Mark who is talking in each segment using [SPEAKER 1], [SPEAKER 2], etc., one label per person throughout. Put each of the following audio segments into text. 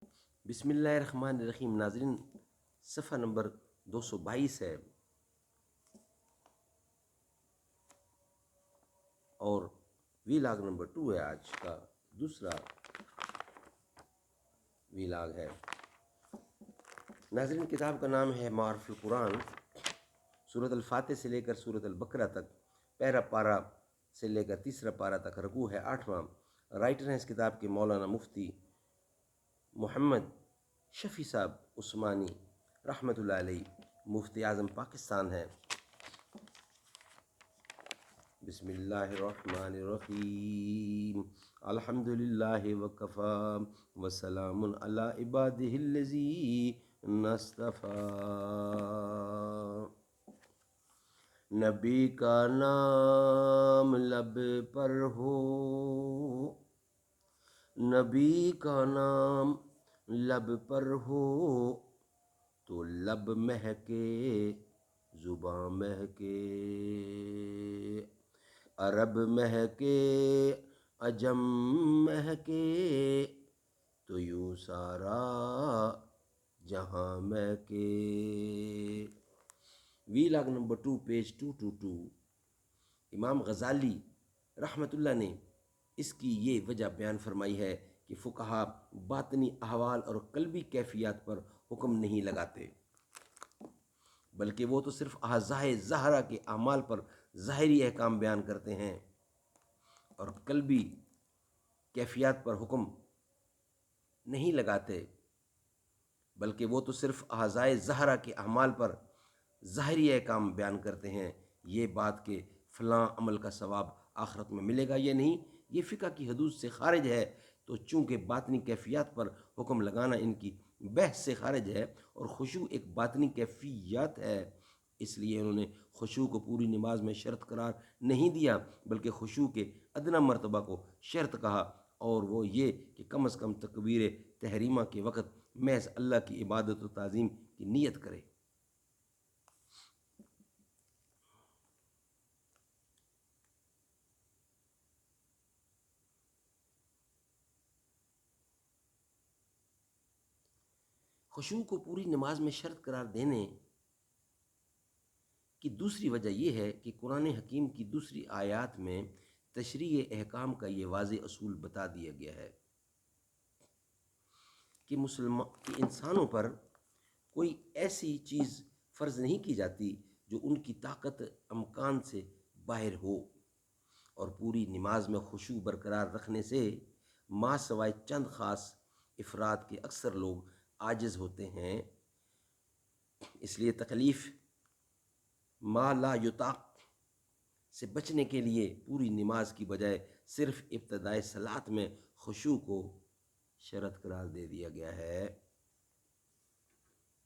[SPEAKER 1] بسم اللہ الرحمن الرحیم۔ ناظرین، صفحہ نمبر 222 ہے اور ویلاگ نمبر 2 ہے۔ آج کا دوسرا ویلاگ ہے۔ ناظرین، کتاب کا نام ہے معارف القرآن۔ سورۃ الفاتح سے لے کر سورۃ البقرہ تک، پہلا پارہ سے لے کر تیسرا پارہ تک رکوع ہے 8واں۔ رائٹر ہیں اس کتاب کے مولانا مفتی محمد شفیع صاحب عثمانی رحمۃ اللہ علیہ، مفتی اعظم پاکستان ہے۔ بسم اللہ الرحمن الرحیم۔ الحمد للہ وکفا وسلام علی عبادہ الذین اصطفیٰ۔ نبی کا نام لب پر ہو، نبی کا نام لب پر ہو تو لب مہکے زباں مہکے، عرب مہکے عجم مہکے تو یوں سارا جہاں مہکے۔ Vlog number 2 page 222۔ امام غزالی رحمۃ اللہ نے اس کی یہ وجہ بیان فرمائی ہے کہ فقہا باطنی احوال اور قلبی کیفیات پر حکم نہیں لگاتے، بلکہ وہ تو صرف اعضائے ظاہرہ کے اعمال پر ظاہری احکام بیان کرتے ہیں، اور قلبی کیفیات پر حکم نہیں لگاتے، بلکہ وہ تو صرف اعضائے ظاہرہ کے اعمال پر ظاہری احکام بیان کرتے ہیں۔ یہ بات کہ فلاں عمل کا ثواب آخرت میں ملے گا یا نہیں، یہ فقہ کی حدود سے خارج ہے، تو چونکہ باطنی کیفیات پر حکم لگانا ان کی بحث سے خارج ہے اور خشوع ایک باطنی کیفیت ہے، اس لیے انہوں نے خشوع کو پوری نماز میں شرط قرار نہیں دیا، بلکہ خشوع کے ادنی مرتبہ کو شرط کہا، اور وہ یہ کہ کم از کم تکبیر تحریمہ کے وقت محض اللہ کی عبادت و تعظیم کی نیت کرے۔ خشوع کو پوری نماز میں شرط قرار دینے کی دوسری وجہ یہ ہے کہ قرآن حکیم کی دوسری آیات میں تشریع احکام کا یہ واضح اصول بتا دیا گیا ہے کہ انسانوں پر کوئی ایسی چیز فرض نہیں کی جاتی جو ان کی طاقت امکان سے باہر ہو، اور پوری نماز میں خشوع برقرار رکھنے سے ما سوائے چند خاص افراد کے اکثر لوگ عاجز ہوتے ہیں۔ اس لیے تکلیف ما لا یطاق سے بچنے کے لیے پوری نماز کی بجائے صرف ابتدائی صلاۃ میں خشوع کو شرط قرار دے دیا گیا ہے۔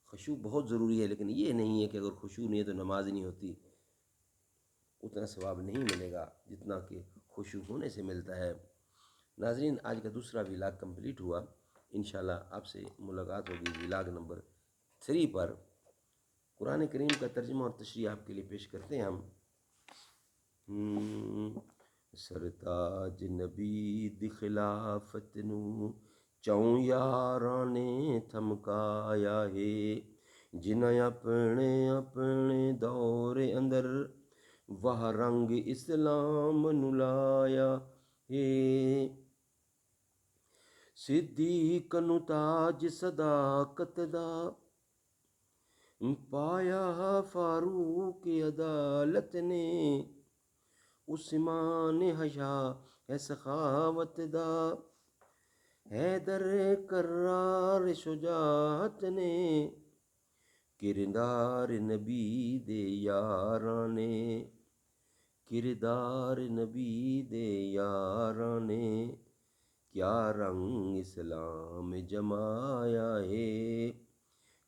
[SPEAKER 1] خشوع بہت ضروری ہے، لیکن یہ نہیں ہے کہ اگر خشوع نہیں ہے تو نماز نہیں ہوتی، اتنا ثواب نہیں ملے گا جتنا کہ خشوع ہونے سے ملتا ہے۔ ناظرین، آج کا دوسرا ویلاگ کمپلیٹ ہوا۔ انشاءاللہ آپ سے ملاقات ہوگی ویلاگ نمبر 3 پر۔ قرآن کریم کا ترجمہ اور تشریح آپ کے لیے پیش کرتے ہیں ہم۔ سرتاج نبی دی خلافت نو چوں یاراں نے تھمکایا ہے، جنہیں اپنے اپنے دور اندر وہ رنگ اسلام نو لایا ہے۔ صدیق نو تاج صداقت دا پایا، فاروق عدالت نے عثمان حیا ہے سخاوت دا، حیدر کرار شجاعت نے کردار نبی دے یاراں نے، کردار نبی دے یاراں نے کیا رنگ اسلام جمایا ہے،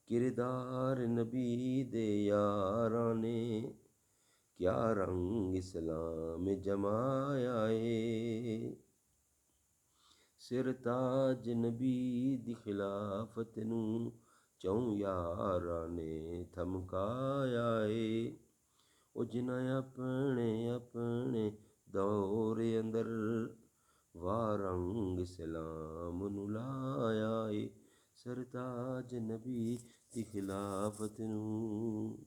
[SPEAKER 1] کردار نبی دے یاراں نے کیا رنگ اسلام جمایا ہے۔ سرتاج نبی دی خلافت نو چوں یاراں نے تھمکایا ہے، او جنہیں اپنے اپنے دور اندر وا رنگ اسلام نو لایا ہے۔ ਸਰਤਾਜ ਨਬੀ ਦੀ ਖਿਲਾਫਤ ਨੂੰ।